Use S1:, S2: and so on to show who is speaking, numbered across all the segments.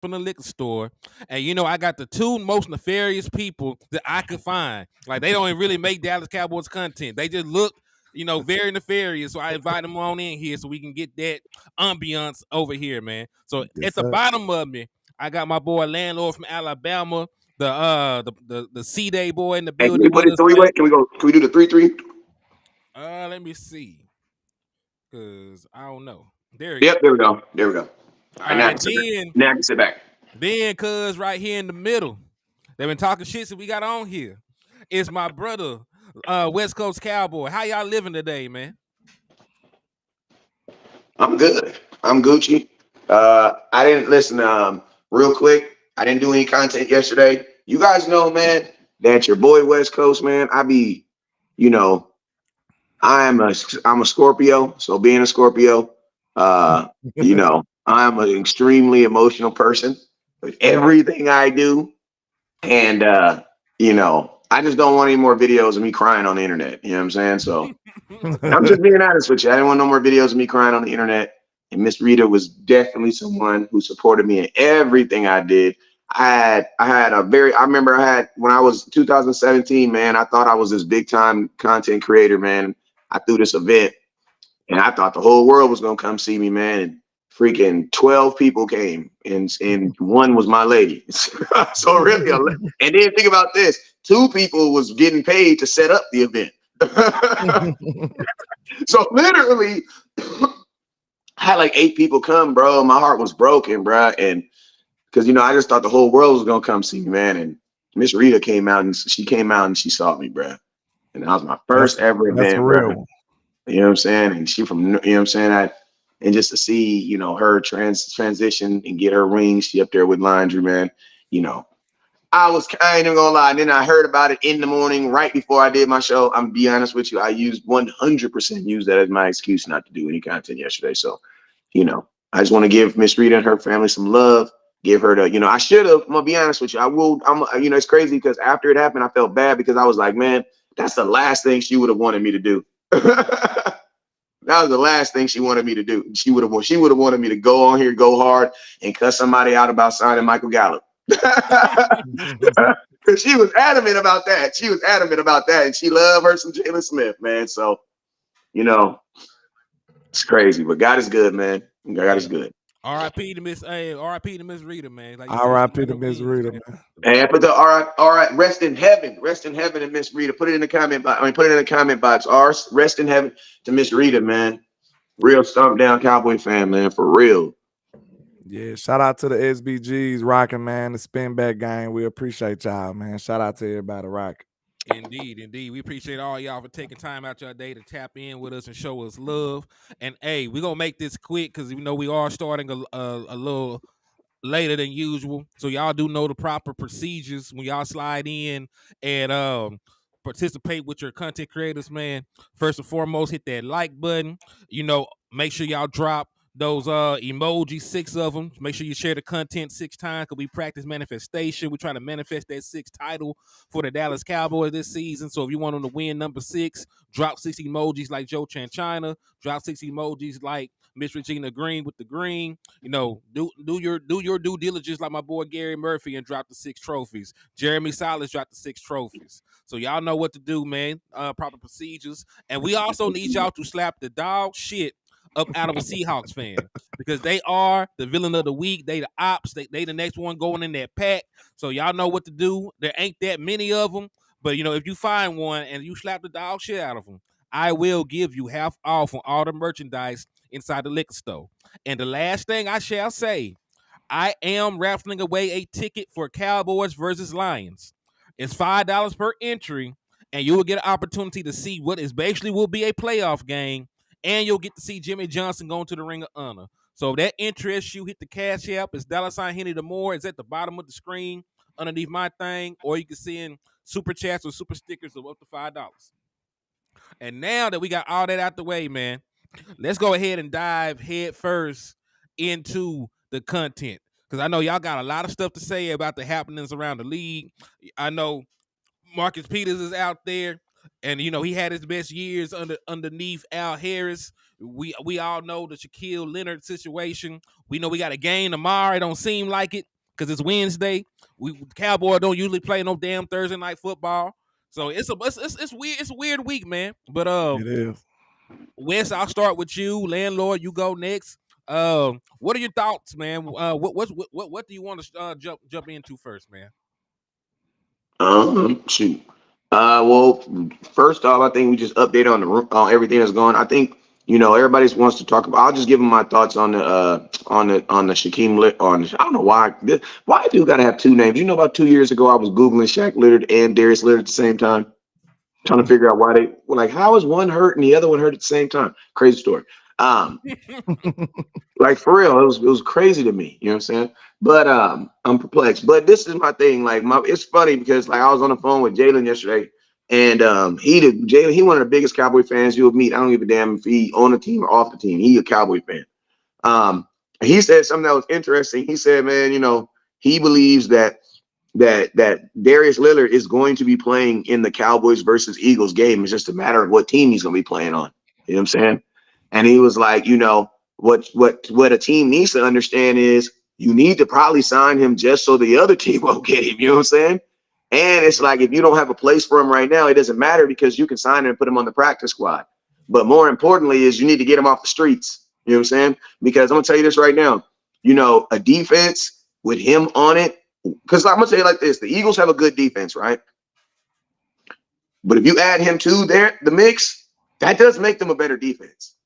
S1: from the liquor store, and I got the two most nefarious people that I could find. Like they don't even really make Dallas Cowboys content. They just look, very nefarious. So I invite them on in here so we can get that ambiance over here, man. So
S2: Yes,
S1: at the
S2: sir.
S1: bottom of me, I got my boy Landlord from Alabama, the C Day boy in the
S3: Hey, can
S1: building
S3: we put
S1: with
S3: it
S1: us,
S3: three
S1: man.
S3: way? Can we go? Can we do the 3-3?
S1: Let me see, cause I don't know. There you go.
S3: Yep, there we go. There we go. All
S1: All
S3: right,
S1: right,
S3: now I
S1: and
S3: can sit back. Now I can sit back.
S1: then, cuz right here in the middle, they've been talking shit since we got on here. It's my brother, West Coast Cowboy. How y'all living today, man?
S3: I'm good. I'm Gucci. I didn't listen. Real quick, I didn't do any content yesterday. You guys know, man, that your boy West Coast, man. You know, I'm a Scorpio. So being a Scorpio, I'm an extremely emotional person with everything I do, and I just don't want any more videos of me crying on the internet. You know what I'm saying? So I'm just being honest with you. I didn't want no more videos of me crying on the internet. And Miss Rita was definitely someone who supported me in everything I did. I remember when I was 2017, man, I thought I was this big time content creator, man. I threw this event and I thought the whole world was gonna come see me, man. And freaking 12 people came, and one was my lady. So really, and then think about this: two people was getting paid to set up the event. So literally, I had like 8 people come, bro. My heart was broken, bro, and because I just thought the whole world was gonna come see me, man. And Miss Rita came out and she saw me, bro. And that was my first ever
S2: That's
S3: event, bro.
S2: real.
S3: You know what I'm saying? And she from, you know what I'm saying? And just to see, her transition and get her ring, she up there with Laundry, man. You know, I ain't even gonna lie. And then I heard about it in the morning, right before I did my show. I'm gonna be honest with you. I used 100% use that as my excuse not to do any content yesterday. So, I just want to give Miss Rita and her family some love. Give her I should have. I'm gonna be honest with you. It's crazy because after it happened, I felt bad because I was like, man, that's the last thing she would have wanted me to do. That was the last thing she wanted me to do. She would have wanted me to go on here, go hard, and cuss somebody out about signing Michael Gallup. Because she was adamant about that. And she loved her some Jalen Smith, man. So, it's crazy. But God is good, man. God is
S1: Hey,
S3: good.
S1: R.I.P. to R.I.P. to Miss Rita, man. Like you said, she
S2: R.I.P.
S1: got
S2: to
S1: her
S2: Miss
S1: wings,
S2: Rita,
S1: man.
S2: man.
S3: And put the all right, rest in heaven. Rest in heaven and Miss Rita. Put it in the comment box. Put it in the comment box. Rest in heaven to Miss Rita, man. Real stomp down Cowboy fan, man. For real.
S2: Yeah, shout out to the SBGs rocking, man. The spin back gang. We appreciate y'all, man. Shout out to everybody rocking.
S1: Indeed, indeed. We appreciate all y'all for taking time out your day to tap in with us and show us love. And hey, we're gonna make this quick because we are starting a little later than usual. So y'all do know the proper procedures when y'all slide in and participate with your content creators, man. First and foremost, hit that like button. Make sure y'all drop those emojis, 6 of them. Make sure you share the content 6 times because we practice manifestation. We're trying to manifest that 6th title for the Dallas Cowboys this season. So if you want them to win number 6, drop 6 emojis like Joe Chanchina, drop 6 emojis like Miss Regina Green with the green. Do your due diligence like my boy Gary Murphy and drop the 6 trophies. Jeremy Silas dropped the 6 trophies. So y'all know what to do, man. Proper procedures. And we also need y'all to slap the dog shit up out of a Seahawks fan because they are the villain of the week. They the ops. They the next one going in that pack. So y'all know what to do. There ain't that many of them. But, if you find one and you slap the dog shit out of them, I will give you half off on all the merchandise inside the liquor store. And the last thing I shall say, I am raffling away a ticket for Cowboys versus Lions. It's $5 per entry, and you will get an opportunity to see what is basically will be a playoff game, and you'll get to see Jimmy Johnson going to the Ring of Honor. So if that interests you, hit the Cash App. It's $Henny the More. It's at the bottom of the screen underneath my thing, or you can send super chats or super stickers of up to $5. And now that we got all that out the way, man, let's go ahead and dive head first into the content. Because I know y'all got a lot of stuff to say about the happenings around the league. I know Marcus Peters is out there And he had his best years underneath Al Harris. We all know the Shaquille Leonard situation. We know we got a game tomorrow. It don't seem like it because it's Wednesday. Cowboys don't usually play no damn Thursday night football. So it's weird. It's a weird week, man. But
S2: It is.
S1: Wes, I'll start with you. Landlord, you go next. What are your thoughts, man? What do you want to jump into first, man?
S3: Shoot. Well, first off, I think we just update on on everything that's going. I think everybody wants to talk about. I'll just give them my thoughts on the Shaquem on. I don't know why I do gotta have two names. About 2 years ago, I was googling Shaq Leonard and Darius Leonard at the same time, trying to figure out why they were like, how is one hurt and the other one hurt at the same time? Crazy story. Like for real, it was crazy to me. You know what I'm saying? But I'm perplexed. But this is my thing. Like it's funny because like I was on the phone with Jalen yesterday, and he one of the biggest Cowboy fans you'll meet. I don't give a damn if he on the team or off the team. He a Cowboy fan. He said something that was interesting. He said, man, he believes that Darius Lillard is going to be playing in the Cowboys versus Eagles game. It's just a matter of what team he's going to be playing on. You know what I'm saying? And he was like, what a team needs to understand is you need to probably sign him just so the other team won't get him. You know what I'm saying? And it's like, if you don't have a place for him right now, it doesn't matter because you can sign him and put him on the practice squad. But more importantly is you need to get him off the streets. You know what I'm saying? Because I'm going to tell you this right now, a defense with him on it, because I'm going to say it like this. The Eagles have a good defense, right? But if you add him to the mix, that does make them a better defense.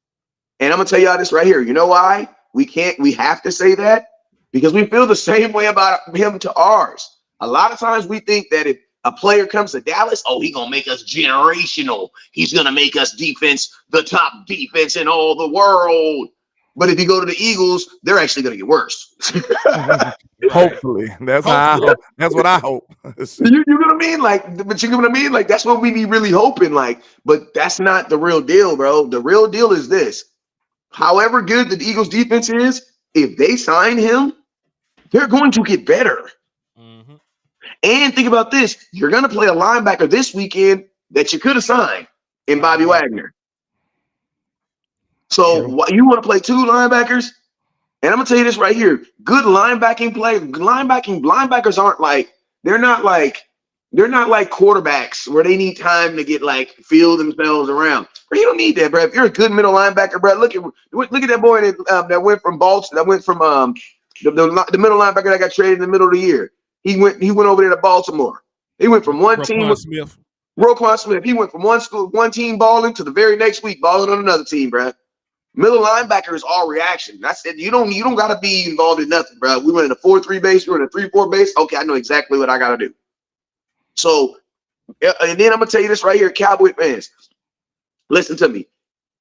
S3: And I'm going to tell y'all this right here. You know why? We have to say that because we feel the same way about him to ours. A lot of times we think that if a player comes to Dallas, he's going to make us generational. He's going to make us the top defense in all the world. But if you go to the Eagles, they're actually going to get worse.
S2: Hopefully. That's what I hope.
S3: You know what I mean? But you know what I mean? Like, that's what we be really hoping. Like, but that's not the real deal, bro. The real deal is this. However good the Eagles defense is, if they sign him, they're going to get better. Mm-hmm. And think about this. You're going to play a linebacker this weekend that you could have signed in Bobby Wagner. So you want to play two linebackers? And I'm going to tell you this right here. Good linebackers aren't they're not like quarterbacks where they need time to get feel themselves around. Bro, you don't need that, bro. If you're a good middle linebacker, bro, look at that boy that went from Baltimore, that went from the middle linebacker that got traded in the middle of the year. He went over there to Baltimore. He went from one team with Roquan Smith. He went from one team balling to the very next week balling on another team, bro. Middle linebacker is all reaction. That's it. You don't got to be involved in nothing, bro. We went in a 4-3 base. We were in a 3-4 base. Okay, I know exactly what I got to do. So, and then I'm gonna tell you this right here, Cowboy fans. Listen to me.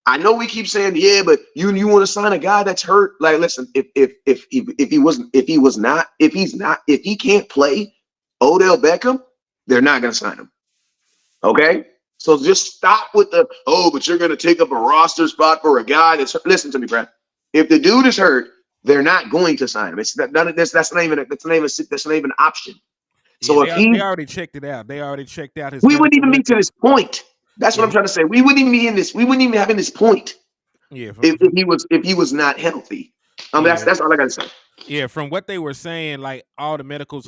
S3: I know we keep saying, yeah, but you want to sign a guy that's hurt. Like, listen, if he can't play Odell Beckham, they're not gonna sign him. Okay? So just stop with but you're gonna take up a roster spot for a guy that's hurt. Listen to me, Brad. If the dude is hurt, they're not going to sign him. It's none of this. That's not even an option. So
S1: yeah, they already checked it out. They already checked out his.
S3: We wouldn't even be to this point. That's what I'm trying to say. We wouldn't even be in this. We wouldn't even have in this point.
S1: Yeah.
S3: If he was not healthy. That's all I gotta say.
S1: Yeah, from what they were saying, like all the medicals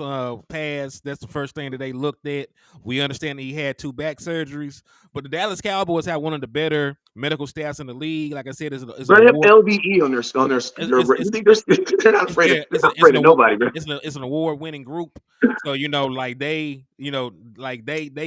S1: passed. That's the first thing that they looked at. We understand that he had 2 back surgeries, but the Dallas Cowboys have one of the better medical staffs in the league. Like I said, they have
S3: LVE on their. You think they're not afraid of nobody, bro.
S1: It's an award-winning group, so they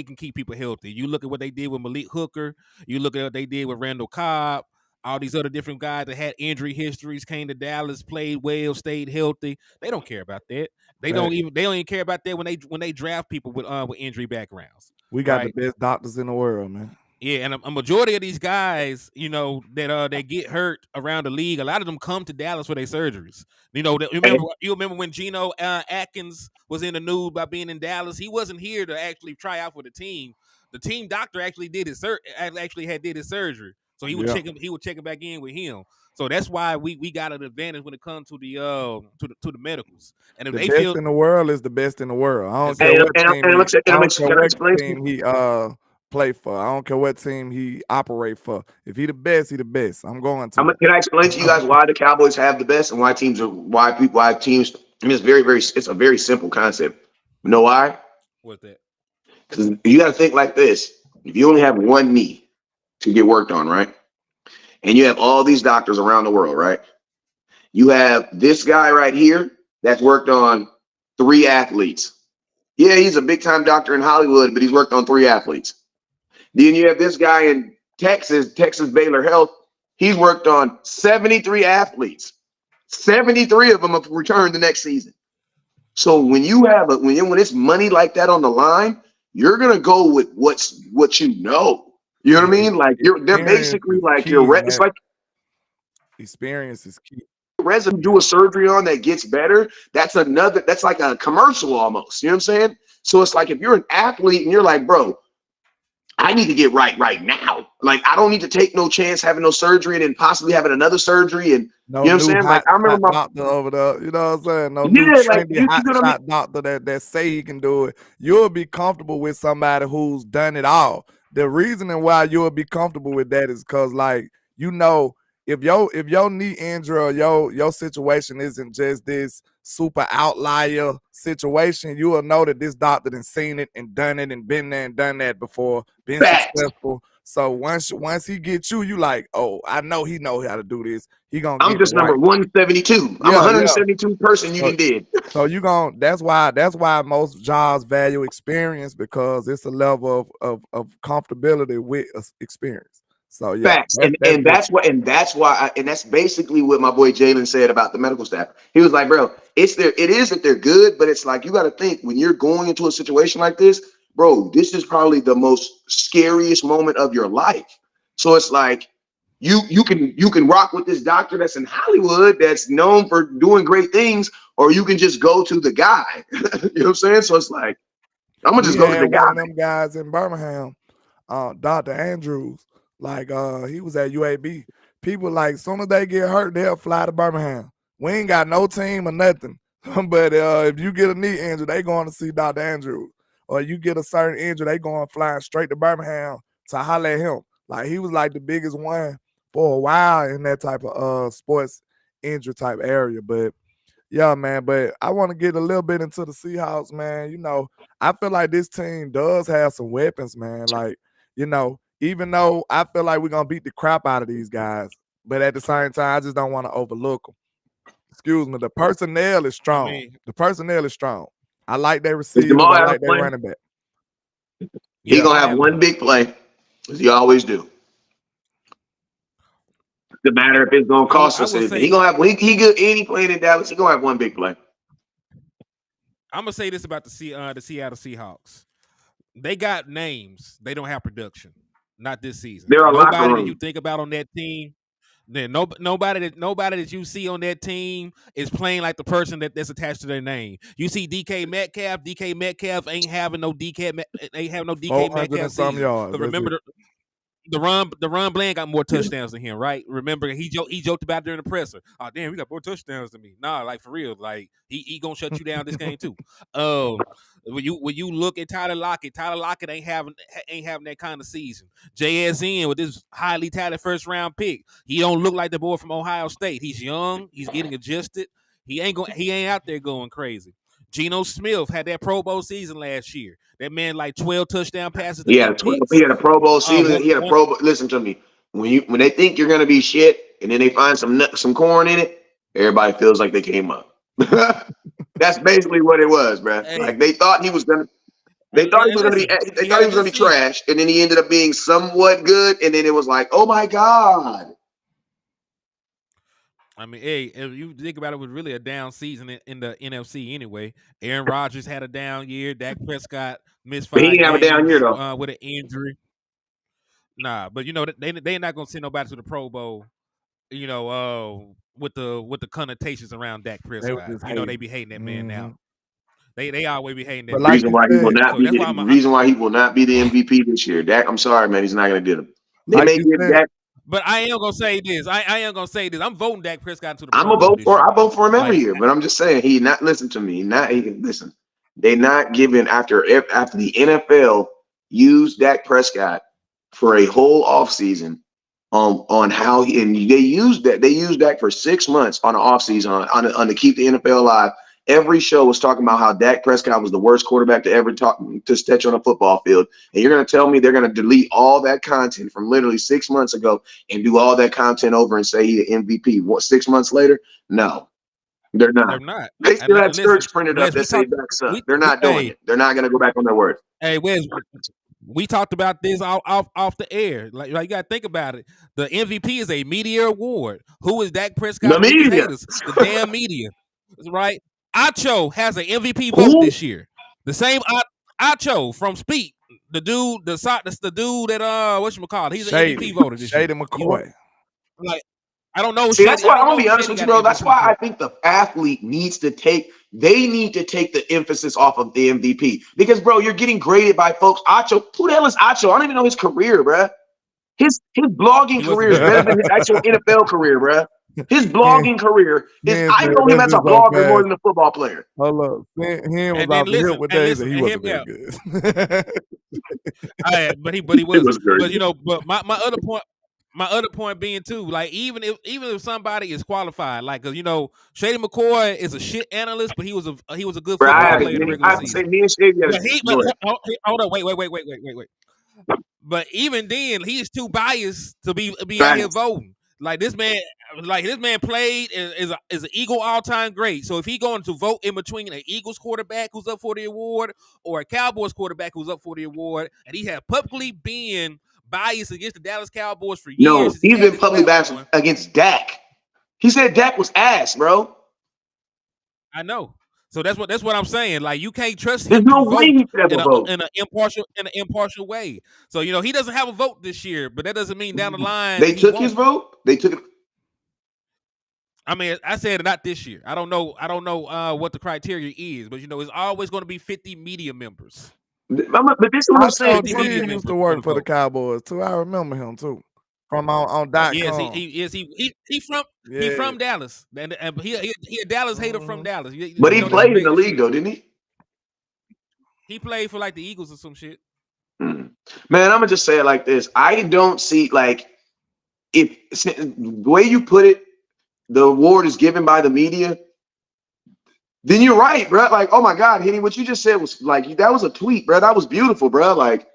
S1: can keep people healthy. You look at what they did with Malik Hooker. You look at what they did with Randall Cobb. All these other different guys that had injury histories came to Dallas, played well, stayed healthy. They don't care about that. They don't even care about that when they draft people with injury backgrounds.
S2: We got the best doctors in the world, man.
S1: Yeah, and a majority of these guys, that they get hurt around the league, a lot of them come to Dallas for their surgeries. You remember when Geno Atkins was in the news by being in Dallas? He wasn't here to actually try out for the team. The team doctor actually did his surgery. So he would check him. He would check it back in with him. So that's why we got an advantage when it comes to the medicals. And if
S2: the best in the world is the best in the world. I don't care what team he play for. I don't care what team he operate for. If he the best, he the best. I'm going to.
S3: Can I explain to you guys why the Cowboys have the best and why teams are why teams? I mean, it's a very simple concept. You know why?
S1: What's that?
S3: Because you got to think like this: if you only have one knee to get worked on, right, and you have all these doctors around the world, right, you have this guy right here that's worked on 3 athletes. Yeah, he's a big time doctor in Hollywood, but he's worked on 3 athletes. Then you have this guy in Texas Baylor Health. He's worked on 73 athletes. 73 of them have returned the next season. So when you have when it's money like that on the line, you're gonna go with what you know. You know what I mean? Like they're basically like
S2: key,
S3: it's like
S2: experience is key.
S3: Resin do a surgery on that gets better. That's like a commercial almost. You know what I'm saying? So it's like if you're an athlete and you're like, bro, I need to get right now. Like, I don't need to take no chance having no surgery and then possibly having another surgery. And
S2: no,
S3: you know what I'm saying? Like, I remember my
S2: doctor over there, you know what I'm saying? No
S3: new
S2: trendy hot doctor that say he can do it. You'll be comfortable with somebody who's done it all. The reasoning why you'll be comfortable with that is because, like, you know, if your knee injury or your situation isn't just this super outlier situation, you will know that this doctor done seen it and done it and been there and done that before, been successful. So once he gets you, you like, oh, I know he know how to do this.
S3: I'm just number 172. I'm 172 person you did.
S2: So that's why most jobs value experience, because it's a level of comfortability with experience. So yeah,
S3: facts. And that's basically what my boy Jalen said about the medical staff. He was like, bro, it is that they're good, but it's like you got to think when you're going into a situation like this, bro, this is probably the most scariest moment of your life. So it's like you can rock with this doctor that's in Hollywood that's known for doing great things, or you can just go to the guy. You know what I'm saying? So it's like I'm gonna just go to the guy.
S2: One of them guys in Birmingham, Dr. Andrews. Like he was at UAB. People like soon as they get hurt, they'll fly to Birmingham. We ain't got no team or nothing. But if you get a knee injury, they going to see Dr. Andrews. Or you get a certain injury, they going flying straight to Birmingham to holler at him. Like he was like the biggest one for a while in that type of sports injury type area. But yeah, man. But I want to get a little bit into the Seahawks, man. You know, I feel like this team does have some weapons, man. Like, you know, even though I feel like we're going to beat the crap out of these guys, but at the same time, I just don't want to overlook them. Excuse me. The personnel is strong. I like their receivers. I like their running back.
S3: He's going to have one big play, as he always do. No matter if it's going to cost us anything. He going to have, he good any play in Dallas, he going to have one big play.
S1: I'm going to say this about the Seattle Seahawks. They got names. They don't have production. Not this season. Nobody that you think about on that team, then nobody that you see on that team is playing like the person that's attached to their name. You see DK Metcalf ain't having no DK Metcalf season. But remember the Ron Bland got more touchdowns than him, right? Remember he joked about it during the presser. Oh damn, we got more touchdowns than me. Nah, like for real, like he gonna shut you down this game too. When you look at Tyler Lockett ain't having that kind of season. JSN with this highly touted first round pick, he don't look like the boy from Ohio State. He's young, he's getting adjusted. He ain't out there going crazy. Geno Smith had that Pro Bowl season last year. That man like 12 touchdown passes.
S3: He had a Pro Bowl season. Listen to me. When they think you're gonna be shit, and then they find some corn in it, everybody feels like they came up. That's basically what it was, bro. Hey. Like they thought he was gonna. They thought he was gonna be trash, and then he ended up being somewhat good, and then it was like, oh my god.
S1: I mean, hey, if you think about it, it was really a down season in the NFC anyway. Aaron Rodgers had a down year. Dak Prescott missed 5 games.
S3: He didn't have a down year though
S1: with an injury. Nah, but you know they're not gonna send nobody to the Pro Bowl. You know, with the connotations around Dak Prescott. You know they be hating that man now. They always be hating that.
S3: The reason why he will not be the MVP this year. Dak, I'm sorry, man, he's not gonna get him. They may give Dak.
S1: But I am gonna say this. I am gonna say this. I'm voting Dak Prescott to the.
S3: I vote for him every year. But I'm just saying he not listen to me. Listen. They're not giving after the NFL used Dak Prescott for a whole offseason on how and they used Dak for 6 months on an offseason on to keep the NFL alive. Every show was talking about how Dak Prescott was the worst quarterback to ever to stretch on a football field. And you're going to tell me they're going to delete all that content from literally 6 months ago and do all that content over and say he's an MVP? What, 6 months later? No, they're not.
S1: They're not.
S3: They still have
S1: Listen,
S3: shirts printed up
S1: Wes, we
S3: that say
S1: talked.
S3: Dak sucks.
S1: We,
S3: They're not doing
S1: hey,
S3: it. They're not going to go back on their word.
S1: hey, Wes, we talked about this off the air. Like you got to think about it. The MVP is a media award. Who is Dak Prescott?
S3: The media.
S1: Haters? The damn media, right? Acho has an MVP vote
S3: Who?
S1: this year. The same Acho from Speak, the dude that whatchamacallit, he's an MVP voter this year.
S2: Shady McCoy.
S1: Like, I don't know.
S3: See, that's why I'm gonna be
S1: Shady
S3: honest with you,
S1: got
S3: bro.
S1: an
S3: That's
S1: MVP
S3: why I
S1: vote.
S3: think the athlete needs to take the emphasis off of the MVP. Because, bro, you're getting graded by folks. Acho, who the hell is Acho? I don't even know his career, bro. His blogging career is better than his actual NFL career, bro. His blogging career is, I know him as a blogger more than a football player.
S2: Hold up. Him was
S1: And
S2: off
S1: then
S2: the hip
S1: listen,
S2: with
S1: and
S2: Days,
S1: listen,
S2: he
S1: and
S2: wasn't
S1: him,
S2: very good.
S1: but he was.
S3: was great.
S1: But you know, but my other point being too, like even if somebody is qualified, like, cause you know Shady McCoy is a shit analyst, but he was a good
S3: Bro,
S1: football player in the
S3: I
S1: regular
S3: have to say,
S1: season.
S3: me and Shady.
S1: But hold on, wait. But even then, he is too biased to be out here voting. Like this man played is an Eagle all-time great. So if he going to vote in between an Eagles quarterback who's up for the award or a Cowboys quarterback who's up for the award, and he had publicly been biased against the Dallas Cowboys for years.
S3: No, he's been publicly biased against Dak. He said Dak was ass, bro.
S1: I know. So that's what I'm saying. Like, you can't trust him.
S3: There's no way he could have a vote
S1: in an impartial way. So you know he doesn't have a vote this year, but that doesn't mean down the line
S3: they took his vote. They took it.
S1: I mean, I said not this year. I don't know what the criteria is, but you know it's always going to be 50 media members.
S3: But this is what I'm saying.
S2: He used to work for the Cowboys too. I remember him too. From on .com.
S1: Yes, he from Dallas, and he a Dallas hater from Dallas.
S3: But he played in the league though, didn't he?
S1: He played for like the Eagles or some shit.
S3: Man, I'm gonna just say it like this. I don't see, like, if the way you put it, the award is given by the media. Then you're right, bro. Like, oh my God, Henny, what you just said was like, that was a tweet, bro. That was beautiful, bro. Like,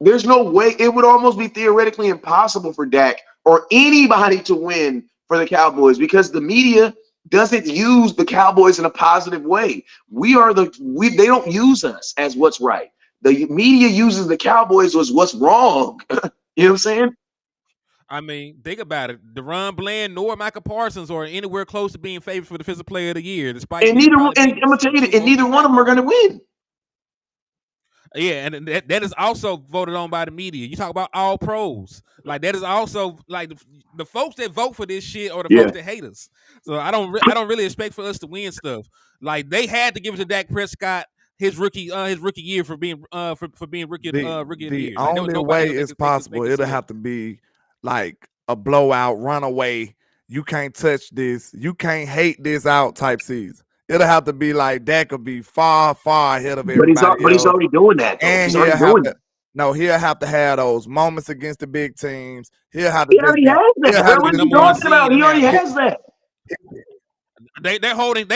S3: there's no way, it would almost be theoretically impossible for Dak or anybody to win for the Cowboys because the media doesn't use the Cowboys in a positive way. They don't use us as what's right. The media uses the Cowboys as what's wrong. You know what I'm saying?
S1: I mean, think about it. DeRon Bland nor Micah Parsons are anywhere close to being favored for the Defensive Player of the Year, despite.
S3: And I'm gonna tell you, and neither one of them are gonna win.
S1: Yeah, and that is also voted on by the media. You talk about all pros, like that is also like the folks that vote for this shit or the folks that hate us. So I don't really expect for us to win stuff. Like they had to give it to Dak Prescott his rookie year for being rookie of the year.
S2: The only way it's possible, it'll have to be like a blowout, runaway. You can't touch this. You can't hate this out type season. It'll have to be like Dak will be far, far ahead of everybody.
S3: But he's already doing that. Though.
S2: And he'll have to have those moments against the big teams. He already has that.
S3: What are you talking about? He already has that.
S1: They're holding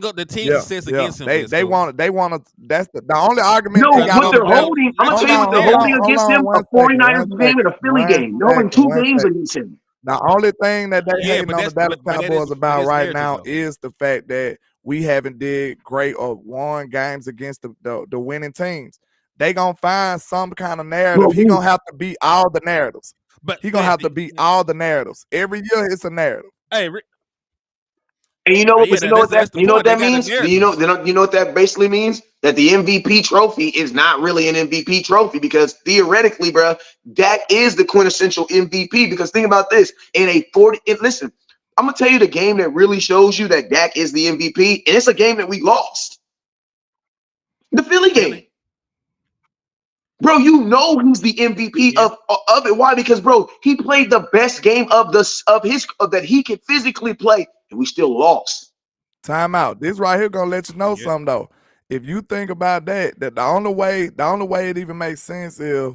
S1: the team success against him.
S2: They want to. That's the only argument.
S3: No, what they're holding. I'm gonna tell you what they're holding against him: a 49ers game and a Philly game. They're holding 2 games against him.
S2: The only thing that they hating on the Dallas Cowboys about right now is the fact that we haven't did great or won games against the winning teams. They gonna find some kind of narrative. He gonna have to beat all the narratives.
S1: But
S2: he gonna have to beat all the narratives. Every year it's a narrative.
S1: Hey,
S3: and you know what? You know what that means? You know what that basically means? That the MVP trophy is not really an MVP trophy because theoretically, bro, Dak is the quintessential MVP. Because think about this: listen, I'm gonna tell you the game that really shows you that Dak is the MVP, and it's a game that we lost. The Philly game. Bro, you know he's the MVP of it. Why? Because, bro, he played the best game that he could physically play, and we still lost.
S2: Time out. This right here gonna let you know something though. if you think about that the only way it even makes sense if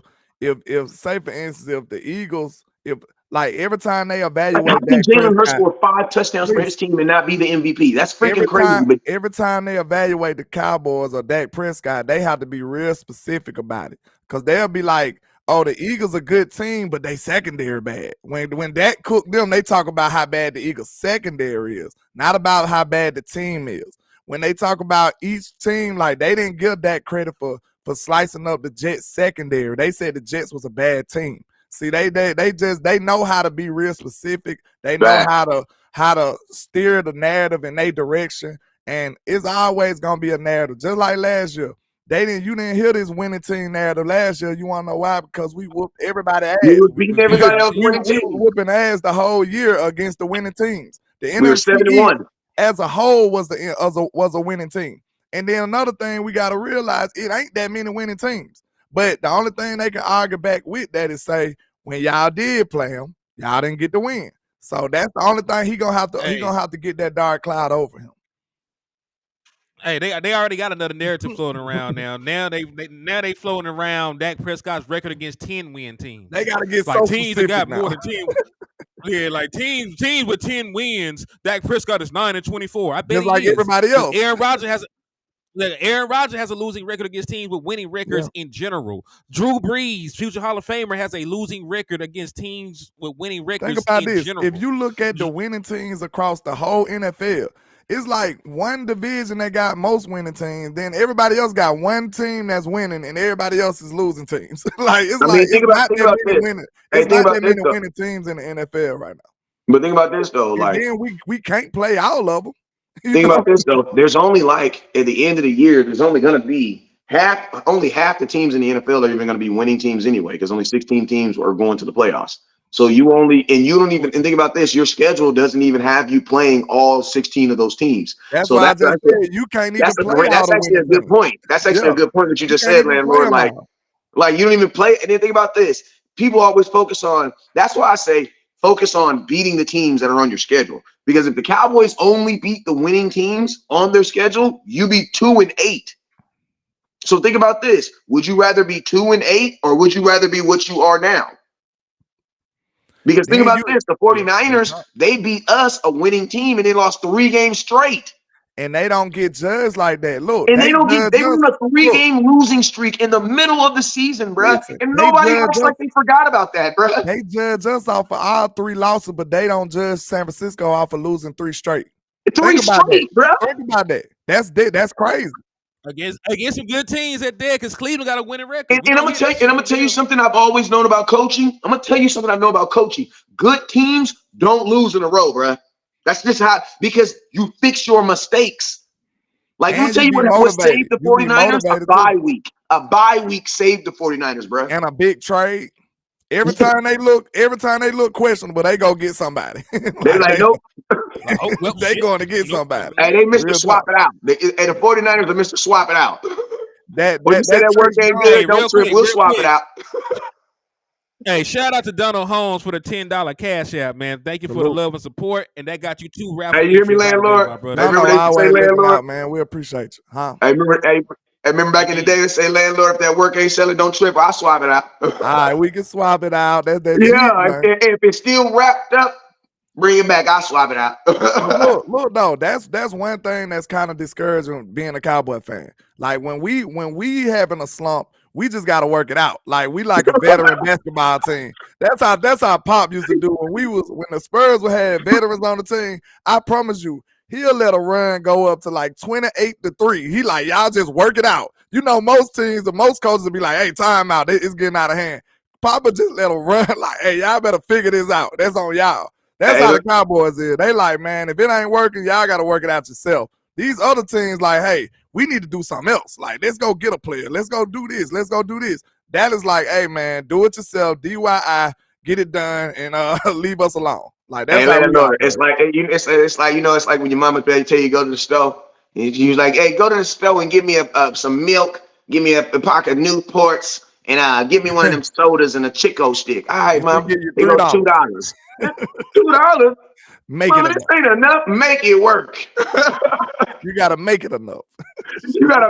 S2: say for instance if the Eagles if like every time they
S3: Like,
S2: evaluate
S3: how can
S2: Dak
S3: Jalen Hurts
S2: Prescott,
S3: score 5 touchdowns for his team and not be the MVP? That's freaking crazy. But
S2: every time they evaluate the Cowboys or Dak Prescott, they have to be real specific about it. Cause they'll be like, oh, the Eagles a good team, but they secondary bad. When Dak cooked them, they talk about how bad the Eagles secondary is, not about how bad the team is. When they talk about each team, like they didn't give Dak credit for slicing up the Jets secondary. They said the Jets was a bad team. See, they know how to be real specific. They know how to steer the narrative in their direction, and it's always gonna be a narrative. Just like last year, you didn't hear this winning team narrative last year. You want to know why? Because we whooped everybody ass.
S3: we were beating everybody else winning
S2: We
S3: team.
S2: were whooping ass the whole year against the winning teams. The
S3: We were
S2: NFC
S3: 7-1.
S2: as a whole was a winning team. And then another thing we got to realize, it ain't that many winning teams. But the only thing they can argue back with that is say, when y'all did play them, y'all didn't get the win. So that's the only thing he gonna have to get that dark cloud over him.
S1: Hey, they already got another narrative floating around now. Now they floating around Dak Prescott's record against 10-win teams.
S2: They gotta get
S1: like
S2: so
S1: teams
S2: specific
S1: that got
S2: now.
S1: more than 10. Yeah, like teams with 10 wins. Dak Prescott is 9-24. I bet
S2: just like everybody else.
S1: Aaron Rodgers has a losing record against teams with winning records in general. Drew Brees, future Hall of Famer, has a losing record against teams with winning records.
S2: Think about
S1: in
S2: this.
S1: general.
S2: If you look at the winning teams across the whole NFL, it's like one division that got most winning teams. Then everybody else got one team that's winning, and everybody else is losing teams. Think about many winning teams in the NFL right now.
S3: But think about this though,
S2: and
S3: like
S2: then we can't play all of them.
S3: Think about this though. There's only like at the end of the year, there's only going to be half the teams in the NFL are even going to be winning teams anyway, because only 16 teams are going to the playoffs. So you don't even think about this. Your schedule doesn't even have you playing all 16 of those teams.
S2: That's why I just said you can't even play.
S3: That's actually a good point. That's actually a good point that you just said, landlord. Like you don't even play. And then think about this. People always focus on. That's why I say focus on beating the teams that are on your schedule. Because if the Cowboys only beat the winning teams on their schedule, you be 2-8. So think about this. Would you rather be 2-8 or would you rather be what you are now? Because think about this. The 49ers, they beat us, a winning team, and they lost 3 games straight.
S2: And they don't get judged like that. Look,
S3: and they were on a 3-game losing streak in the middle of the season, bro. And nobody acts like they forgot about that, bro.
S2: They judge us off of all 3 losses, but they don't judge San Francisco off of losing 3 straight.
S3: Think about
S2: that. That's crazy.
S1: Against some good teams at there, because Cleveland got a winning record.
S3: And I'm gonna tell you something I've always known about coaching. I'm gonna tell you something I know about coaching. Good teams don't lose in a row, bro. That's just how, because you fix your mistakes. Like, let me tell you what saved the 49ers. A bye week saved the 49ers, bro.
S2: And a big trade. Every time they look questionable, they go get somebody.
S3: They're like, nope.
S2: They going to get somebody.
S3: Hey, they missed swap it out. The 49ers are Mr. Swap it out. When you say that word ain't good, don't trip. We'll swap it out.
S1: Hey, shout out to Donald Holmes for the $10 cash app, man. Thank you for the love and support, and that got you 2 raffles.
S3: Hey, you hear me, landlord?
S1: My brother.
S2: Remember they say landlord, man. We appreciate you, huh?
S3: I remember back in the day they say, landlord, if that work ain't selling, don't trip. I'll swap it out.
S2: All right, we can swap it out. That's
S3: if it's still wrapped up, bring it back. I'll swap it out.
S2: look, though, that's one thing that's kind of discouraging being a Cowboy fan. Like when we having a slump, we just got to work it out. Like we like a veteran basketball team. That's how Pop used to do when the Spurs had veterans on the team. I promise you, he'll let a run go up to like 28-3. He like, y'all just work it out. You know, most teams, most coaches will be like, hey, time out. It's getting out of hand. Papa just let a run like, hey, y'all better figure this out. That's on y'all. That's how the Cowboys is. They like, man, if it ain't working, y'all got to work it out yourself. These other teams like, hey, we need to do something else. Like, let's go get a player. Let's go do this. Let's go do this. That is like, hey, man, do it yourself. DIY, get it done, and leave us alone. Like that's how we are.
S3: It's like when your mama tell you go to the store. And she was like, hey, go to the store and give me some milk, give me a pocket of Newports, and give me one of them sodas and a Chico stick. All right, mom. They go $2. $2.
S2: Make
S3: Mama,
S2: it
S3: this
S2: enough.
S3: ain't enough. Make it work.
S2: You gotta make it enough.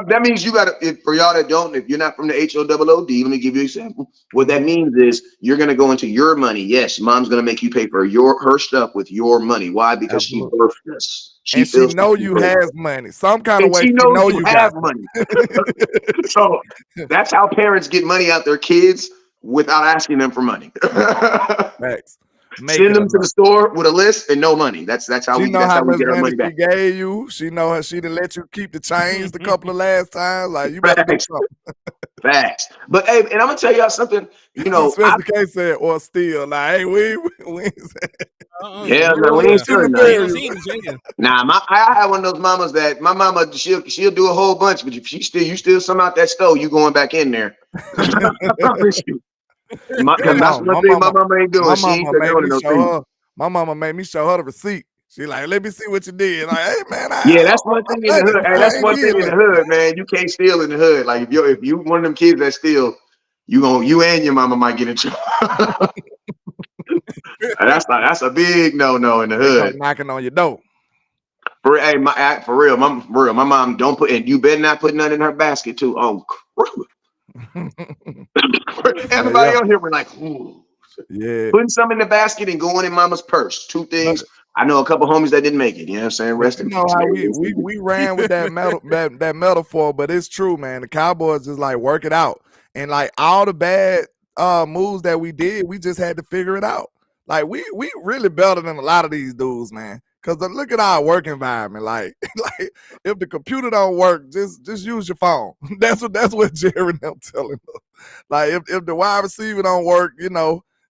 S3: That means you gotta, for y'all that don't, if you're not from the HOOOD, let me give you an example. What that means is you're gonna go into your money. Yes, mom's gonna make you pay for her stuff with your money. Why? Because she
S2: Absolutely.
S3: birthed us. She
S2: And she
S3: feels
S2: know
S3: like
S2: you has money. Some kind of
S3: and
S2: way
S3: she
S2: she
S3: knows
S2: know
S3: you
S2: you
S3: have
S2: got
S3: money. So that's how parents get money out their kids without asking them for money.
S2: facts. Make
S3: Send
S2: it
S3: them to the
S2: enough.
S3: store with a list and no money. That's how
S2: She
S3: we
S2: know how much
S3: get our
S2: money
S3: money
S2: she
S3: back.
S2: gave you. She know how she done let you keep the change a couple of last times. Like you better do
S3: Facts,
S2: something.
S3: facts. But hey, and I'm gonna tell y'all something. You know,
S2: Especially case said or still. Like, hey, we
S3: yeah,
S1: You
S3: no, we
S1: ain't
S3: ain't
S2: what's in the
S3: stealing
S1: you
S3: nothing.
S1: ain't gonna
S2: burial?
S1: see him in jail.
S3: Nah, I have one of those mamas that my mama she'll do a whole bunch, but if you still some out that stove, you going back in there. I promise you. Because that's one thing my mama ain't
S2: My
S3: doing. She ain't
S2: mama
S3: taking
S2: made
S3: on
S2: me
S3: no
S2: show
S3: things.
S2: her. My mama made me show her the receipt. She like, let me see what you did. Like, hey man,
S3: Yeah, that's one
S2: I'm
S3: thing in the
S2: nothing.
S3: hood. Hey,
S2: I
S3: that's
S2: ain't
S3: one thing
S2: did
S3: in the
S2: nothing.
S3: hood, man. You can't steal in the hood. Like if you one of them kids that steal, you and your mama might get in trouble. That's a big no in the
S2: They come
S3: hood.
S2: knocking on your door.
S3: For real, my mom don't put, and you better not put nothing in her basket too. Oh,
S2: But
S3: everybody
S2: yeah,
S3: on here were like, ooh.
S2: yeah.
S3: Putting some in the basket and going in mama's purse. Two
S2: But
S3: things. I know a couple homies that didn't make it. You know what I'm saying?
S2: but
S3: Rest
S2: you
S3: in
S2: know
S3: peace,
S2: how
S3: man.
S2: we ran with that that metaphor, but it's true, man. The Cowboys just like work it out. And like all the bad moves that we did, we just had to figure it out. Like we really better than a lot of these dudes, man. Cause look at our work environment. Like, like if the computer don't work, just use your phone. That's what Jerry and them telling us. Like if the wide receiver don't work,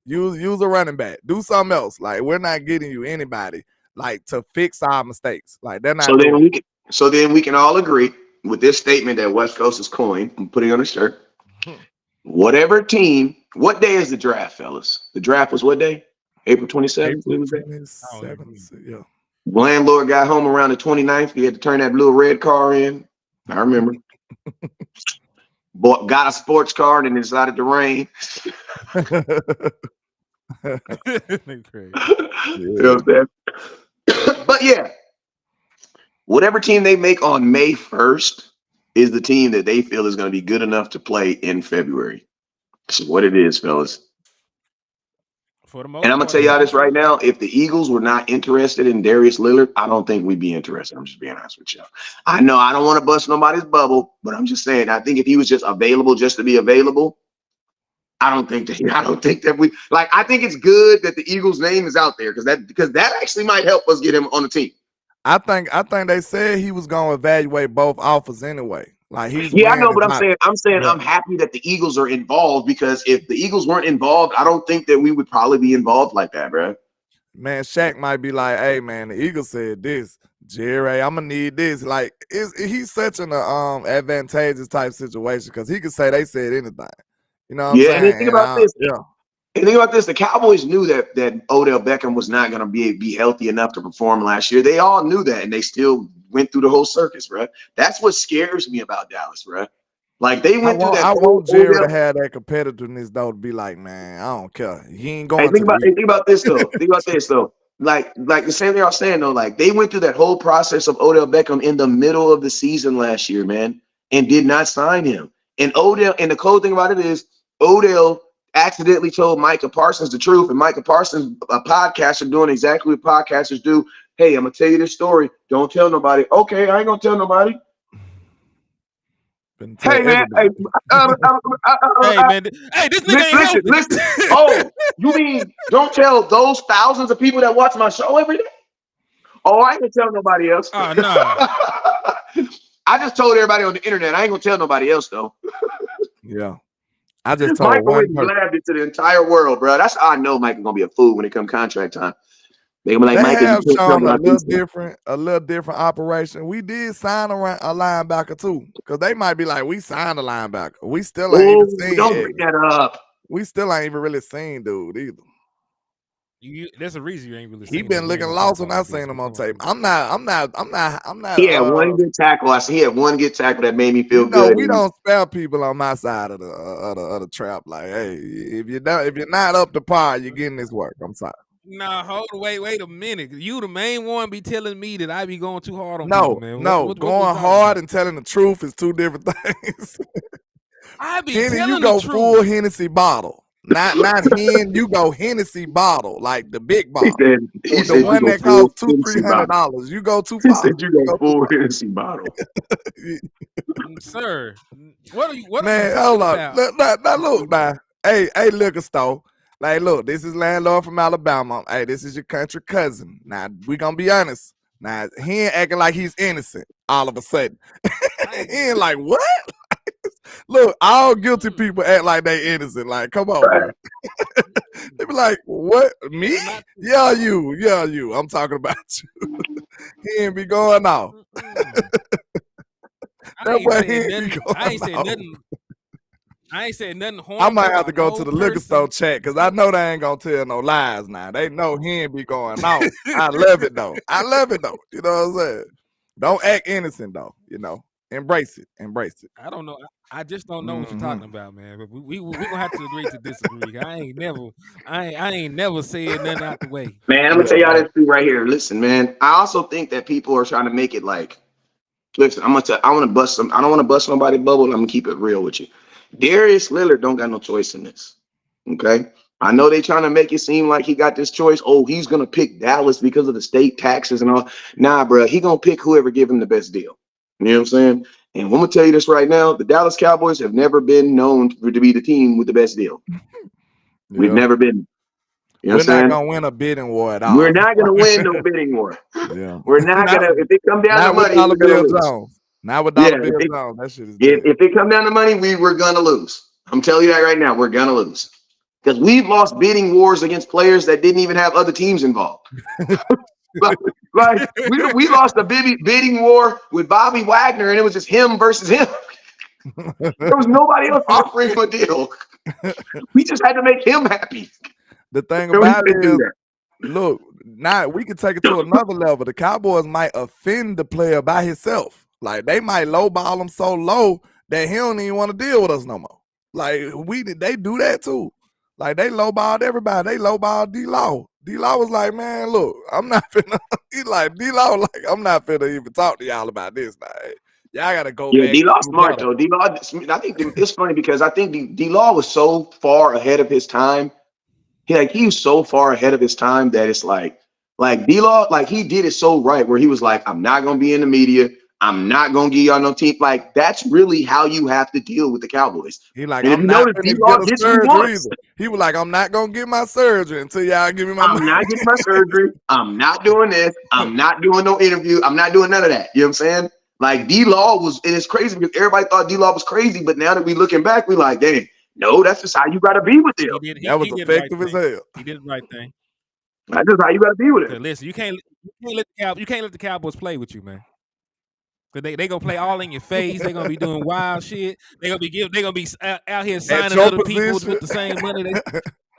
S2: use a running back. Do something else. Like we're not getting you anybody like to fix our mistakes. Like they're
S3: So
S2: not
S3: then
S2: doing
S3: we can all agree with this statement that West Coast has coined. I'm putting on a shirt.
S2: it.
S3: Whatever team, what day is the draft, fellas? The draft was what day? April 27th.
S2: April
S3: Tuesday.
S2: 27th. Yeah.
S3: Landlord got home around the 29th. He had to turn that little red car in. I remember. Got a sports card and decided to rain.
S1: Crazy.
S3: You know what I'm saying? But yeah, whatever team they make on May 1st is the team that they feel is going to be good enough to play in February. This is what it is, fellas.
S1: For the
S3: And
S1: most
S3: I'm gonna
S1: part,
S3: tell
S1: that's
S3: y'all
S1: been
S3: this right
S1: true.
S3: now: if the Eagles were not interested in Darius Lillard, I don't think we'd be interested. I'm just being honest with you. I know I don't want to bust nobody's bubble, but I'm just saying. I think if he was just available, just to be available, I don't think that. I don't think that we like. I think it's good that the Eagles' name is out there because that actually might help us get him on the team.
S2: I think they said he was gonna evaluate both offers anyway. Like he's
S3: Yeah, I
S2: weighing
S3: know,
S2: it
S3: but
S2: out.
S3: I'm saying
S2: Yeah.
S3: I'm happy that the Eagles are involved because if the Eagles weren't involved, I don't think that we would probably be involved like that, bro.
S2: Man, Shaq might be like, hey man, the Eagles said this. Jerry, I'm gonna need this. Like, he's such an advantageous type situation because he could say they said anything. You know what I'm
S3: Yeah, and then
S2: saying?
S3: think
S2: And
S3: about this.
S2: yeah.
S3: And think about this: the Cowboys knew that Odell Beckham was not going to be healthy enough to perform last year. They all knew that, and they still went through the whole circus, bro. That's what scares me about Dallas, bro. Like they
S2: I
S3: went through
S2: want
S3: that
S2: I
S3: whole
S2: want Jerry to
S3: Odell.
S2: have that competitiveness though to be like, man, I don't care. He ain't
S3: Hey,
S2: going to the Eagles.
S3: think about this though. Think about this though. Like the same thing I was saying though. Like they went through that whole process of Odell Beckham in the middle of the season last year, man, and did not sign him. And Odell, and the cool thing about it is Odell accidentally told Micah Parsons the truth, and Micah Parsons, a podcaster, doing exactly what podcasters do. Hey, I'm gonna tell you this story. Don't tell nobody. Okay, I ain't gonna tell nobody.
S2: Been tell
S3: Hey man, hey,
S2: everybody.
S1: Hey man, hey, this nigga ain't
S3: listen.
S1: healthy.
S3: Oh, you mean don't tell those thousands of people that watch my show every day? Oh, I ain't gonna tell nobody else.
S1: Oh no.
S3: I just told everybody on the internet. I ain't gonna tell nobody else though.
S2: Yeah. I just told
S3: Michael went
S2: one
S3: and
S2: person.
S3: blabbed it to the entire world, bro. That's how I know Michael's gonna be a fool when it comes contract time. They gonna be like,
S2: They
S3: Michael, you
S2: have
S3: can't tell
S2: shown
S3: me how to do stuff.
S2: a little different operation. We did sign a linebacker too, because they might be like, we signed a linebacker. We still ain't even
S3: Oh,
S2: seen
S3: don't bring
S2: Evans.
S3: that up.
S2: We still ain't even really seen dude either.
S1: There's a reason you ain't really
S2: He
S1: seen that.
S2: been
S1: We ain't
S2: looking
S1: gonna talk
S2: lost
S1: about
S2: when I
S1: that bitch.
S2: seen him
S1: But
S2: on
S1: come on.
S2: tape. I'm not.
S3: He had one good tackle. I see he had one good tackle that made me feel good.
S2: We don't spare people on my side of the trap. Like, hey, if you're not up to par, you're getting this work. I'm sorry.
S1: Nah, wait a minute. You the main one be telling me that I be going too hard on people, man.
S2: No,
S1: What we
S2: going
S1: talking
S2: hard
S1: about?
S2: and telling the truth is two different things.
S1: I be
S2: Henny, you
S1: telling the
S2: go full
S1: truth.
S2: Hennessy bottle. Not hen, you go Hennessy bottle, like the big
S3: He
S2: bottle.
S3: said,
S2: The
S3: you
S2: one
S3: go
S2: that
S3: full
S2: costs
S3: Hennessy bottle.
S2: $200-$300. You go too
S3: He
S2: far.
S3: said you go full Hennessy bottle.
S1: Sir. What are you
S2: Man,
S1: talking
S2: hold on.
S1: about?
S2: Now look, now. Hey, liquor store. Like, look, this is landlord from Alabama. Hey, this is your country cousin. Now, we gonna be honest. Now, he ain't acting like he's innocent all of a sudden. He ain't like, what? Look, all guilty people act like they innocent. Like, come on, bro. They be like, what? Me? Yeah, you. I'm talking about you. He ain't be going off.
S1: I ain't said
S2: He
S1: nothing. I ain't said nothing. I ain't said nothing harmful.
S2: I might have to go
S1: about
S2: to the
S1: no
S2: liquor store
S1: person.
S2: chat because I know they ain't gonna tell no lies now. They know he ain't be going off. I love it though. You know what I'm saying? Don't act innocent though. You know, embrace it.
S1: I don't know. I just don't know what you're talking about, man. But we gonna have to agree to disagree. I ain't never said nothing out the way.
S3: Man, I'm gonna tell y'all this too right here. Listen, man. I also think that people are trying to make it like, listen, I want to bust some. I don't want to bust nobody's bubble. I'm gonna keep it real with you. Darius Lillard don't got no choice in this. Okay. I know they trying to make it seem like he got this choice. Oh, he's gonna pick Dallas because of the state taxes and all. Nah, bro, he gonna pick whoever give him the best deal. You know what I'm saying? And I'm gonna tell you this right now: the Dallas Cowboys have never been known to be the team with the best deal.
S2: Yeah.
S3: We've never been. You know
S2: We're
S3: what I'm saying?
S2: not gonna win a bidding war at all.
S3: We're not gonna win no bidding war.
S2: Yeah.
S3: We're not gonna. If it come down to money,
S2: Dollar
S3: we're gonna
S2: Bill
S3: lose.
S2: Jones. Not with Dollar Bill Jones. That shit is dead.
S3: If it come down to money, we were gonna lose. I'm telling you that right now. We're gonna lose because we've lost bidding wars against players that didn't even have other teams involved. like we lost a bidding war with Bobby Wagner, and it was just him versus him. There was nobody else offering him a deal. We just had to make him happy.
S2: The thing
S3: So we
S2: about it
S3: couldn't do
S2: is,
S3: that.
S2: look, now we can take it to another level. The Cowboys might offend the player by himself. Like they might lowball him so low that he don't even want to deal with us no more. Like they do that too. Like they lowballed everybody. They lowballed D-Law. D-Law was like, man, look, I'm not finna. He like D-Law, like I'm not finna even talk to y'all about this now. Y'all gotta go
S3: Yeah,
S2: back.
S3: D-Law smart though. D-Law, I think it's funny because I think D-Law was so far ahead of his time. He was so far ahead of his time that it's like D-Law, like he did it so right where he was like, I'm not gonna be in the media. I'm not gonna give y'all no team. Like that's really how you have to deal with the Cowboys.
S2: He like,
S3: and if
S2: I'm
S3: you
S2: not
S3: notice,
S2: gonna
S3: D-Law
S2: get a
S3: gets what he
S2: surgery
S3: wants.
S2: either. He was like, I'm not gonna get my surgery until y'all give me my money.
S3: I'm not getting my surgery. I'm not doing this. I'm not doing no interview. I'm not doing none of that. You know what I'm saying? Like D-Law was, and it's crazy because everybody thought D-Law was crazy, but now that we looking back, we like, dang, no, that's just how you gotta be with them.
S2: That was effective as hell.
S1: He did the right thing.
S3: That's just how you gotta be with it.
S1: Listen, you can't let the Cowboys play with you, man. Cause they gonna play all in your face. They gonna be doing wild shit. They gonna be out here signing other people with the same money.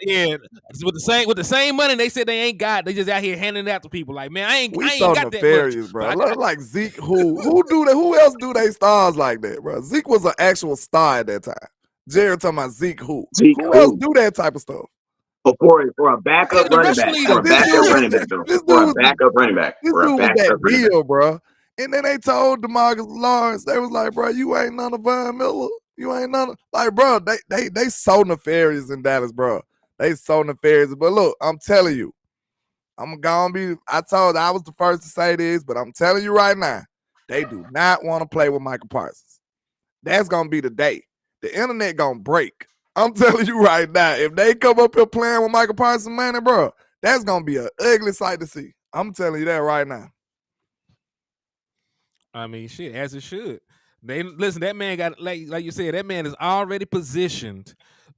S1: With the same money they said they ain't got. They just out here handing it out to people. Like, man, I ain't got that much,
S2: bro. Like Zeke, who do that? Who else do they stars like that, bro? Zeke was an actual star at that time. Jared talking about Zeke, who else do that type of stuff?
S3: For a backup running back, for a backup running back, though. For a backup running back, for a backup running back,
S2: bro. And then they told DeMarcus Lawrence, they was like, bro, you ain't none of Von Miller. You ain't none of, like, bro, they so nefarious in Dallas, bro. They so nefarious. But look, I'm telling you, I'm gonna be, I was the first to say this, but I'm telling you right now, they do not want to play with Michael Parsons. That's gonna be the day. The internet gonna break. I'm telling you right now, if they come up here playing with Michael Parsons, man, bro, that's gonna be an ugly sight to see. I'm telling you that right now.
S1: I mean, shit, as it should. They listen. That man got like you said. That man is already positioned,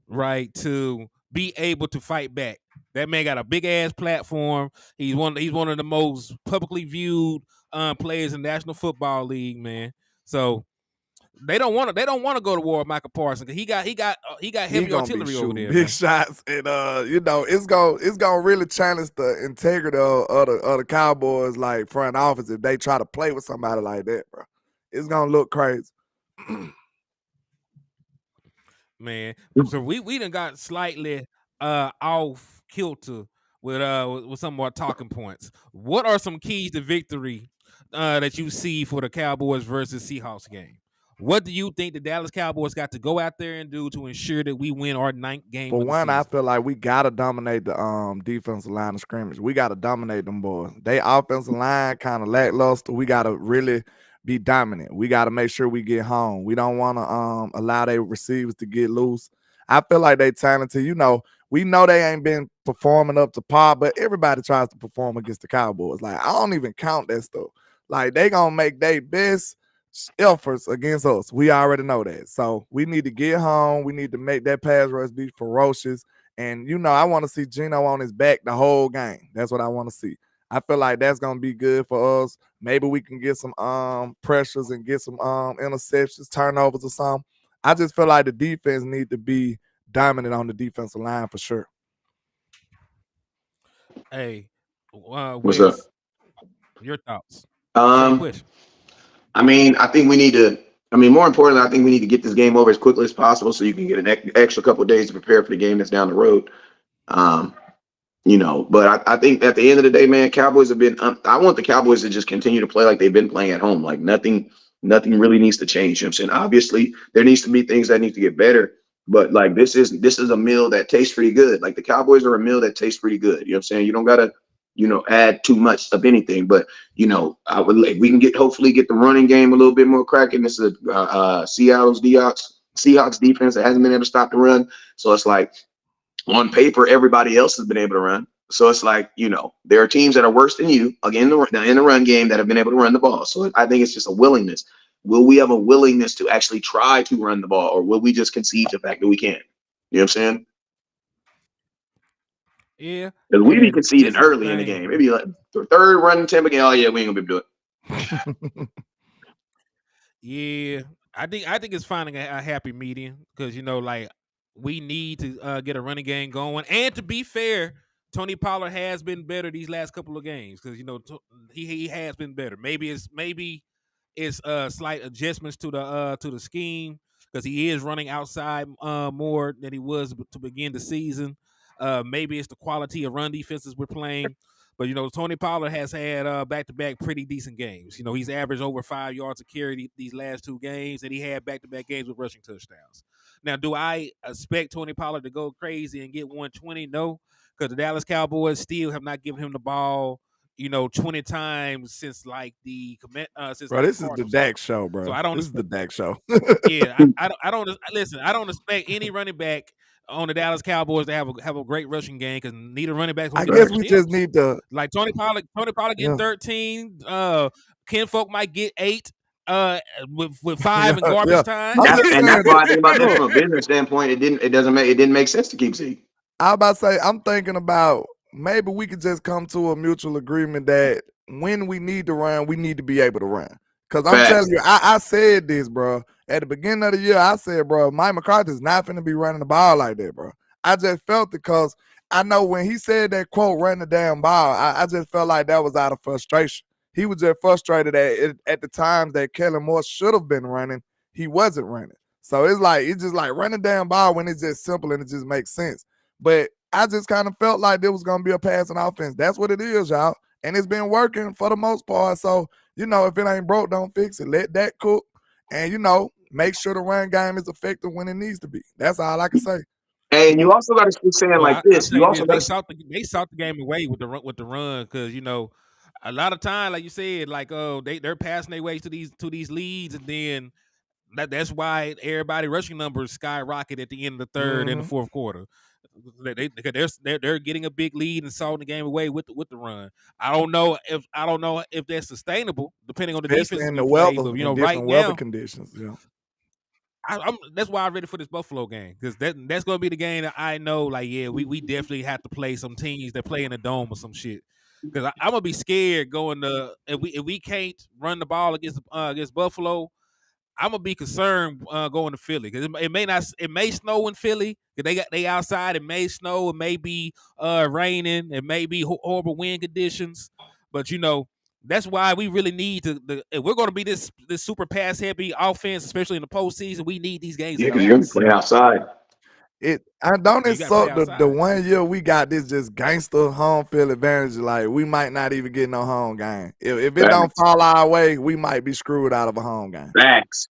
S1: right, to be able to fight back. That man got a big ass platform. He's one of the most publicly viewed players in the National Football League, man. So they don't want to go to war with Michael Parsons. He got heavy artillery over there.
S2: Big shots, and it's gonna really challenge the integrity of the Cowboys like front office if they try to play with somebody like that, bro. It's gonna look crazy.
S1: Man, so we done got slightly off kilter with some more talking points. What are some keys to victory that you see for the Cowboys versus Seahawks game? What do you think the Dallas Cowboys got to go out there and do to ensure that we win our 9th game
S2: For
S1: of the
S2: one, I
S1: season?
S2: feel like we gotta dominate the defensive line of scrimmage. We gotta dominate them boys. They offensive line kind of lackluster. We gotta really be dominant. We gotta make sure we get home. We don't want to allow their receivers to get loose. I feel like they talented. We know they ain't been performing up to par, but everybody tries to perform against the Cowboys. Like, I don't even count that stuff. Like, they gonna make their best efforts against us. We already know that. So we need to get home. We need to make that pass rush be ferocious. And I want to see Geno on his back the whole game. That's what I want to see. I feel like that's gonna be good for us. Maybe we can get some pressures and get some interceptions, turnovers or something. I just feel like the defense need to be dominant on the defensive line for sure.
S1: Hey,
S3: What's
S1: Wes,
S3: up?
S1: your thoughts? Same
S3: Um,
S1: question.
S3: I mean, I think we need to. I mean, more importantly, I think we need to get this game over as quickly as possible so you can get an extra couple of days to prepare for the game that's down the road. Um, but I think at the end of the day, man, Cowboys have been. I want the Cowboys to just continue to play like they've been playing at home. Like nothing really needs to change. You know what I'm saying? Obviously, there needs to be things that need to get better. But like this is a meal that tastes pretty good. Like the Cowboys are a meal that tastes pretty good. You know what I'm saying? You don't gotta, add too much of anything. But I would like we can hopefully get the running game a little bit more cracking. This is Seahawks defense that hasn't been able to stop the run. So it's like on paper, everybody else has been able to run. So it's like, there are teams that are worse than you again in the run game that have been able to run the ball. So I think it's just a willingness. Will we have a willingness to actually try to run the ball, or will we just concede the fact that we can't? You know what I'm saying?
S1: Yeah,
S3: Because we be
S1: and
S3: conceding
S1: this is the
S3: early in the game.
S1: thing.
S3: Maybe like the third running 10 again. Oh yeah, we ain't gonna be able to do it.
S1: Yeah, I think it's finding a happy medium because like we need to get a running game going. And to be fair, Tony Pollard has been better these last couple of games because he has been better. Maybe it's slight adjustments to the scheme because he is running outside more than he was to begin the season. Maybe it's the quality of run defenses we're playing. But Tony Pollard has had back-to-back pretty decent games. He's averaged over 5 yards a carry these last 2 games, and he had back-to-back games with rushing touchdowns. Now, do I expect Tony Pollard to go crazy and get 120? No, because the Dallas Cowboys still have not given him the ball, 20 times since
S2: Bro,
S1: the
S2: this is the
S1: Cardinals
S2: Dak
S1: game.
S2: show, bro.
S1: So I don't
S2: This is the
S1: expect.
S2: Dak show.
S1: Yeah, I don't listen. I don't expect any running back on the Dallas Cowboys to have a great rushing game because neither running back's
S2: I
S1: gonna get
S2: guess
S1: open
S2: we just
S1: ships.
S2: need to.
S1: Like Tony Pollard getting
S2: Yeah,
S1: 13. Ken Folk might get 8. With 5
S2: yeah,
S1: in garbage
S2: yeah.
S1: time.
S2: I'm
S3: That's
S2: just
S3: and
S2: saying.
S3: that's why I think about that
S2: Look,
S3: from a business standpoint. It didn't make sense to keep Zeke.
S2: I about to say, I'm thinking about maybe we could just come to a mutual agreement that when we need to run, we need to be able to run. Because I'm
S3: Facts.
S2: telling you, I said this, bro. At the beginning of the year, I said, bro, Mike McCarthy's not finna be running the ball like that, bro. I just felt it because I know when he said that quote, run the damn ball, I just felt like that was out of frustration. He was just frustrated at the times that Kellen Moore should have been running, he wasn't running. So it's just like run the damn ball when it's just simple and it just makes sense. But I just kind of felt like there was going to be a passing offense. That's what it is, y'all. And it's been working for the most part. So, if it ain't broke, don't fix it. Let that cook. And, make sure the run game is effective when it needs to be. That's all I can say.
S3: And you also got to keep saying
S1: Well,
S3: like
S1: I'll
S3: this.
S1: tell
S3: You
S1: you
S3: also
S1: this:
S3: got
S1: they
S3: to.
S1: sought the game away with the run because a lot of time, like you said, like they're passing their way to these leads, and then that's why everybody rushing numbers skyrocket at the end of the third and the fourth quarter. They're getting a big lead and sawing the game away with the run. I don't know if that's sustainable, depending on the
S2: Especially
S1: defenses
S2: in
S1: we
S2: the
S1: play.
S2: weather,
S1: But
S2: in
S1: right
S2: different weather
S1: now,
S2: conditions. Yeah.
S1: that's why I'm ready for this Buffalo game because that's gonna be the game that I know. Like, yeah, we definitely have to play some teams that play in a dome or some shit. Because I'm gonna be scared going to if we can't run the ball against Buffalo. I'm gonna be concerned going to Philly because it may snow in Philly because they outside. It may snow. It may be raining. It may be horrible wind conditions. But that's why we really need if we're going to be this super pass heavy offense, especially in the postseason. We need these games
S3: Yeah,
S1: at
S3: because you're gonna be
S1: house.
S3: playing outside.
S2: I don't
S1: You got to play
S2: insult the
S1: outside.
S2: 1 year we got this just gangster home field advantage. Like we might not even get no home game. If it don't fall our way, we might be screwed out of a home game.
S3: Facts.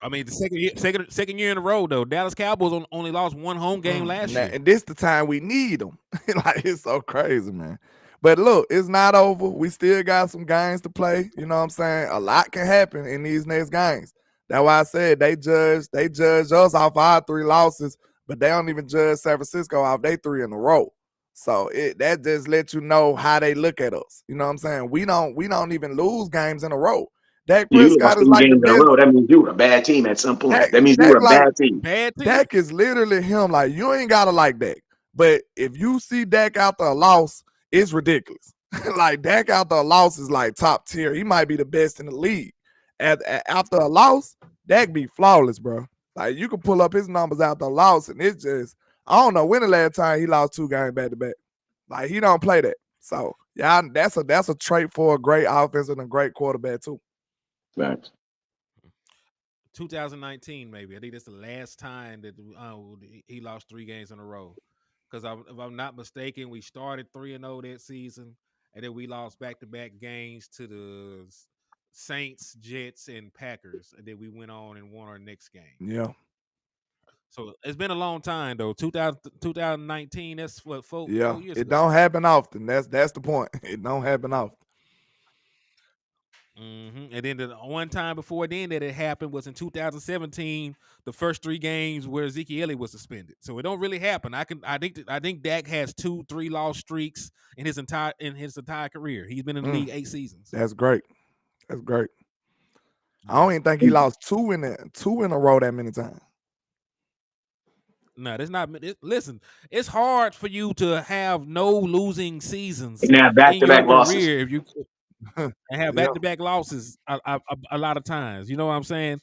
S1: I mean, the second year in a row though, Dallas Cowboys only lost one home game last year,
S2: and this the time we need them. Like it's so crazy, man. But look, it's not over. We still got some games to play. You know what I'm saying? A lot can happen in these next games. That's why I said they judge us off our 3 losses, but they don't even judge San Francisco off they 3 in a row. So that just lets you know how they look at us. You know what I'm saying? We don't even lose games in a row. Dak
S3: You lost
S2: Prescott is
S3: 2
S2: like the
S3: games in a
S2: best.
S3: row. That means you were a bad team at some point. That means you
S2: Dak
S3: were a bad team.
S1: bad team.
S2: Dak is literally him. Like you ain't gotta like Dak, but if you see Dak after a loss, it's ridiculous. Like Dak after a loss is like top tier. He might be the best in the league. After a loss, Dak be flawless, bro. Like you can pull up his numbers after a loss, and it's just I don't know when the last time he lost 2 games back to back. Like he don't play that. So yeah, that's a trait for a great offense and a great quarterback too.
S3: Facts.
S1: 2019, maybe. I think that's the last time that he lost 3 games in a row. Because if I'm not mistaken, we started 3-0 that season, and then we lost back-to-back games to the Saints, Jets, and Packers, and then we went on and won our next game.
S2: Yeah.
S1: So it's been a long time though. 2019. That's what 4 years.
S2: It don't happen often. That's the point. It don't happen often.
S1: And then the one time before then that it happened was in 2017, the first 3 games where Ezekiel Elliott was suspended. So it don't really happen. I think Dak has 2-3 loss streaks in his entire career. He's been in the league 8 seasons.
S2: That's great. That's great. I don't even think he lost 2 in a row that many times.
S1: No, that's not. Listen, it's hard for you to have no losing seasons
S3: And now back-to-back losses.
S1: if you and have back-to-back losses a lot of times. You know what I'm saying?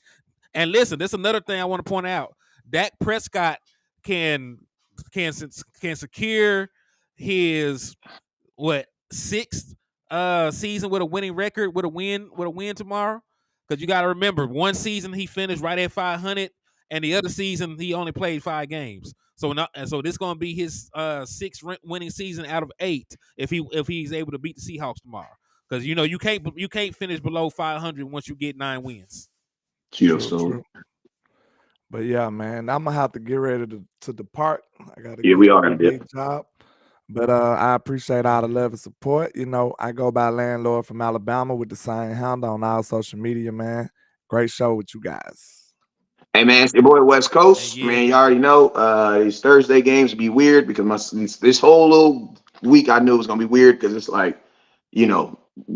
S1: And listen, there's another thing I want to point out. Dak Prescott can secure his 6th season with a winning record with a win tomorrow. Because you got to remember, one season he finished right at 500, and the other season he only played 5 games. So this is going to be his 6th winning season out of 8 if he's able to beat the Seahawks tomorrow. Because you can't finish below 500 once you get 9 wins.
S2: True. But yeah, man, I'm gonna have to get ready to depart. I gotta
S3: we are gonna do
S2: job. But I appreciate all the love and support. You know, I go by Landlord from Alabama with the same handle on all social media, man. Great show with you guys.
S3: Hey man, it's your boy West Coast. Man, you already know these Thursday games be weird because this whole little week I knew it was gonna be weird because it's like,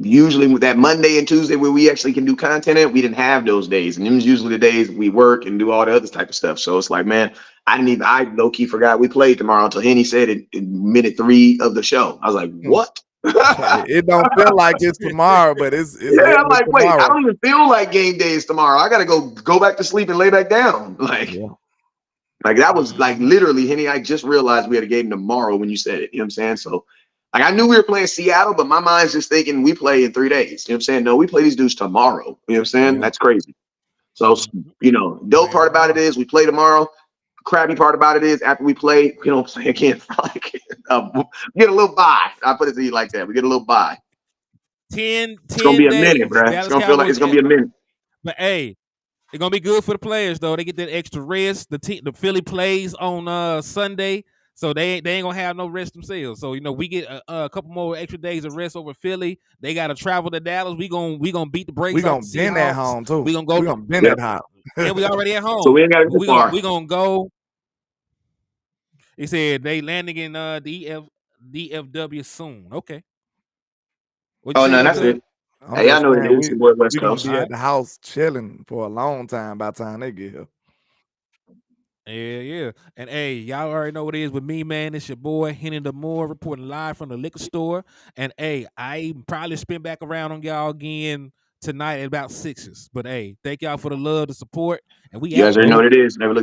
S3: usually with that Monday and Tuesday where we actually can do content in, we didn't have those days. And it was usually the days we work and do all the other type of stuff. So it's like, man, I low-key forgot we played tomorrow until Henny said it in minute 3 of the show. I was like, what?
S2: It don't feel like it's tomorrow, but it's
S3: yeah, I'm like,
S2: tomorrow.
S3: wait, I don't even feel like game day is tomorrow. I gotta go back to sleep and lay back down. Like that was like literally, Henny, I just realized we had a game tomorrow when you said it. You know what I'm saying? So like I knew we were playing Seattle, but my mind's just thinking we play in 3 days. You know what I'm saying? No, we play these dudes tomorrow. You know what I'm saying? That's crazy. So, dope part about it is we play tomorrow. Crappy part about it is after we play, we don't play again for like get a little bye. I put it to you like that. We get a little bye.
S1: 10
S3: It's gonna be a
S1: days.
S3: minute, bro. It's gonna feel like it's gonna be a minute.
S1: But hey, it's gonna be good for the players though. They get that extra rest. The Philly plays on Sunday. So they ain't gonna have no rest themselves. So we get a couple more extra days of rest over Philly. They gotta travel to Dallas. We gonna beat the brakes.
S2: We gonna bend at home too.
S1: We gonna
S2: bend at home.
S1: And we already at home.
S3: So we ain't gotta go far.
S1: We gonna go. He said they landing in DFW soon. Okay.
S3: Oh no, that's it. Hey, I know what it is. Your boy West Coast.
S2: We're gonna be at the house chilling for a long time by the time they get here.
S1: Yeah. And hey, y'all already know what it is with me, man. It's your boy Henny the Moore reporting live from the liquor store. And hey, I probably spin back around on y'all again tonight at about 6. But hey, thank y'all for the love, the support. And we
S3: you guys already know what it is. Never look